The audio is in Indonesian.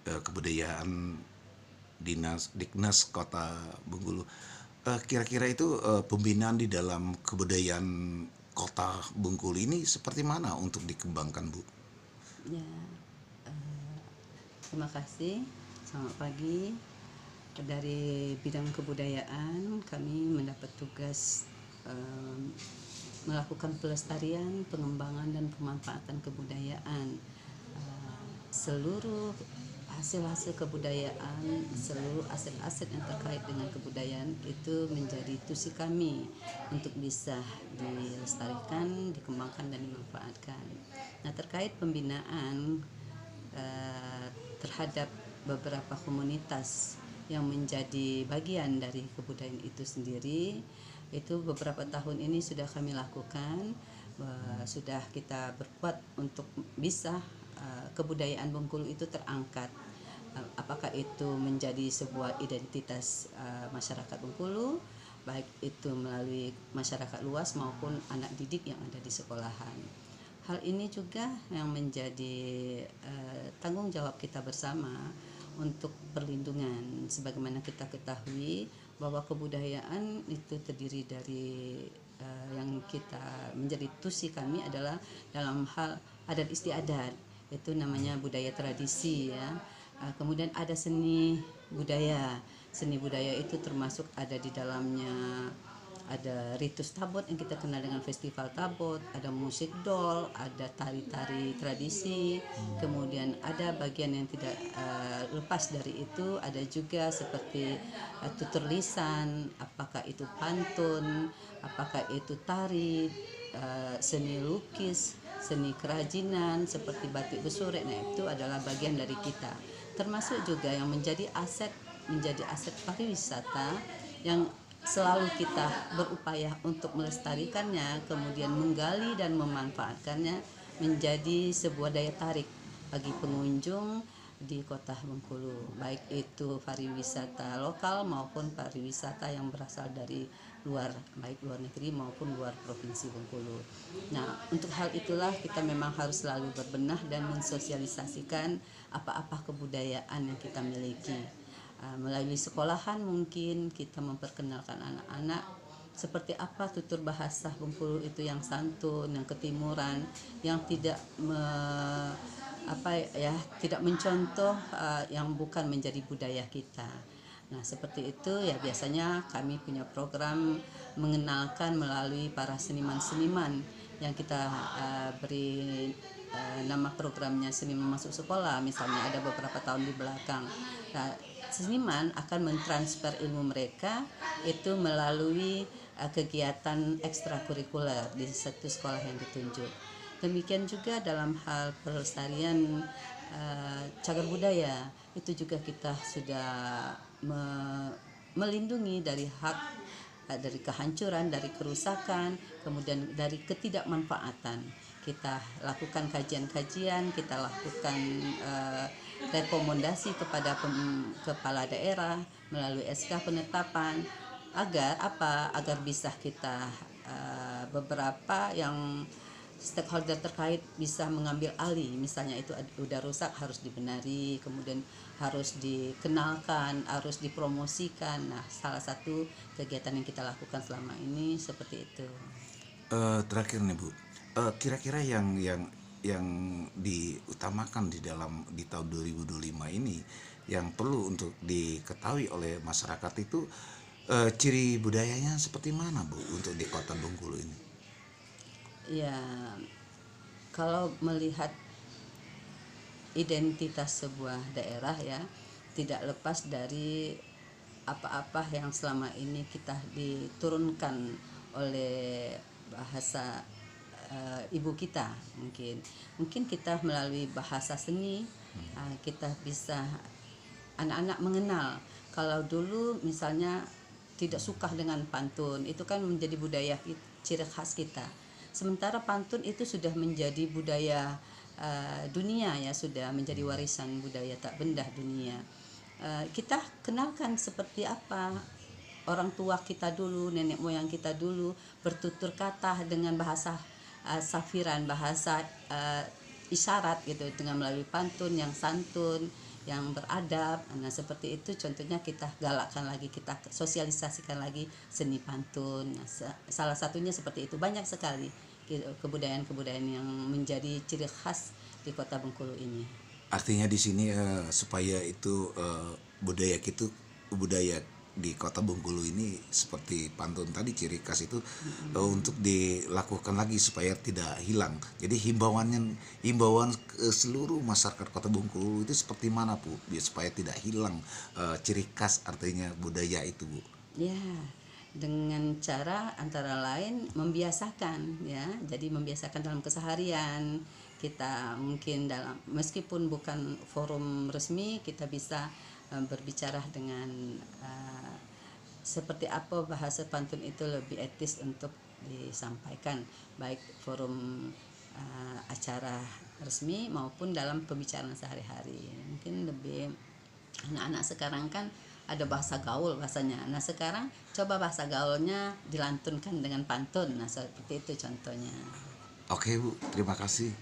Kebudayaan Diknas Kota Bengkulu. Kira-kira itu pembinaan di dalam kebudayaan Kota Bengkulu ini seperti mana untuk dikembangkan, Bu? Ya, eh, terima kasih. Selamat pagi. Dari bidang kebudayaan, kami mendapat tugas melakukan pelestarian, pengembangan dan pemanfaatan kebudayaan. Seluruh hasil-hasil kebudayaan, seluruh aset-aset yang terkait dengan kebudayaan itu menjadi tusi kami untuk bisa dilestarikan, dikembangkan dan dimanfaatkan. Nah, terkait pembinaan terhadap beberapa komunitas yang menjadi bagian dari kebudayaan itu sendiri, itu beberapa tahun ini sudah kami lakukan. Sudah kita berbuat untuk bisa kebudayaan Bengkulu itu terangkat, apakah itu menjadi sebuah identitas masyarakat Bengkulu, baik itu melalui masyarakat luas maupun anak didik yang ada di sekolahan. Hal ini juga yang menjadi tanggung jawab kita bersama untuk perlindungan. Sebagaimana kita ketahui bahwa kebudayaan itu terdiri dari yang kita menjadi tusi kami adalah dalam hal adat istiadat, itu namanya budaya tradisi ya. Kemudian ada seni budaya. Seni budaya itu termasuk ada di dalamnya ada ritus tabot yang kita kenal dengan festival tabot, ada musik dol, ada tari-tari tradisi, kemudian ada bagian yang tidak lepas dari itu, ada juga seperti tutur lisan, apakah itu pantun, apakah itu tari, seni lukis, seni kerajinan seperti batik besurek. Nah, itu adalah bagian dari kita. Termasuk juga yang menjadi aset pariwisata yang selalu kita berupaya untuk melestarikannya, kemudian menggali dan memanfaatkannya menjadi sebuah daya tarik bagi pengunjung di Kota Bengkulu, baik itu pariwisata lokal maupun pariwisata yang berasal dari luar, baik luar negeri maupun luar provinsi Bengkulu. Nah, untuk hal itulah kita memang harus selalu berbenah dan mensosialisasikan apa-apa kebudayaan yang kita miliki. Melalui sekolahan mungkin kita memperkenalkan anak-anak seperti apa tutur bahasa Bengkulu itu yang santun, yang ketimuran, yang tidak tidak mencontoh yang bukan menjadi budaya kita. Nah, seperti itu ya, biasanya kami punya program mengenalkan melalui para seniman-seniman yang kita beri nama programnya Seniman Masuk Sekolah, misalnya ada beberapa tahun di belakang. Nah, seniman akan mentransfer ilmu mereka itu melalui kegiatan ekstrakurikuler di satu sekolah yang ditunjuk. Demikian juga dalam hal pelestarian cagar budaya, itu juga kita sudah melindungi dari hak, dari kehancuran, dari kerusakan, kemudian dari ketidakmanfaatan. Kita lakukan kajian-kajian, kita lakukan rekomendasi kepada kepala daerah melalui SK penetapan agar apa? Agar bisa kita beberapa yang stakeholder terkait bisa mengambil alih, misalnya itu udah rusak harus dibenari, kemudian harus dikenalkan, harus dipromosikan. Nah, salah satu kegiatan yang kita lakukan selama ini seperti itu. Terakhir nih, Bu, kira-kira yang diutamakan di tahun 2025 ini yang perlu untuk diketahui oleh masyarakat itu, ciri budayanya seperti mana, Bu, untuk di Kota Bengkulu ini? Ya, kalau melihat identitas sebuah daerah ya, tidak lepas dari apa-apa yang selama ini kita diturunkan oleh bahasa ibu kita. Mungkin kita melalui bahasa seni kita bisa anak-anak mengenal. Kalau dulu misalnya tidak suka dengan pantun, itu kan menjadi budaya ciri khas kita. Sementara pantun itu sudah menjadi budaya dunia ya, sudah menjadi warisan budaya tak benda dunia. Kita kenalkan seperti apa orang tua kita dulu, nenek moyang kita dulu bertutur kata dengan bahasa safiran, bahasa isyarat gitu, dengan melalui pantun yang santun, yang beradab. Nah, seperti itu contohnya kita galakkan lagi, kita sosialisasikan lagi seni pantun. Nah, salah satunya seperti itu. Banyak sekali kebudayaan-kebudayaan yang menjadi ciri khas di Kota Bengkulu ini. Artinya di sini supaya itu budaya di Kota Bengkulu ini seperti pantun tadi ciri khas itu untuk dilakukan lagi supaya tidak hilang. Jadi himbauan ke seluruh masyarakat Kota Bengkulu itu seperti mana Bu, biar supaya tidak hilang ciri khas artinya budaya itu Bu. Ya, dengan cara antara lain membiasakan ya. Jadi membiasakan dalam keseharian. Kita mungkin dalam meskipun bukan forum resmi, kita bisa berbicara dengan seperti apa bahasa pantun itu lebih etis untuk disampaikan, baik forum acara resmi maupun dalam pembicaraan sehari-hari. Mungkin lebih anak-anak sekarang kan ada bahasa gaul bahasanya. Nah, sekarang coba bahasa gaulnya dilantunkan dengan pantun. Nah, seperti itu contohnya. Oke Bu, terima kasih.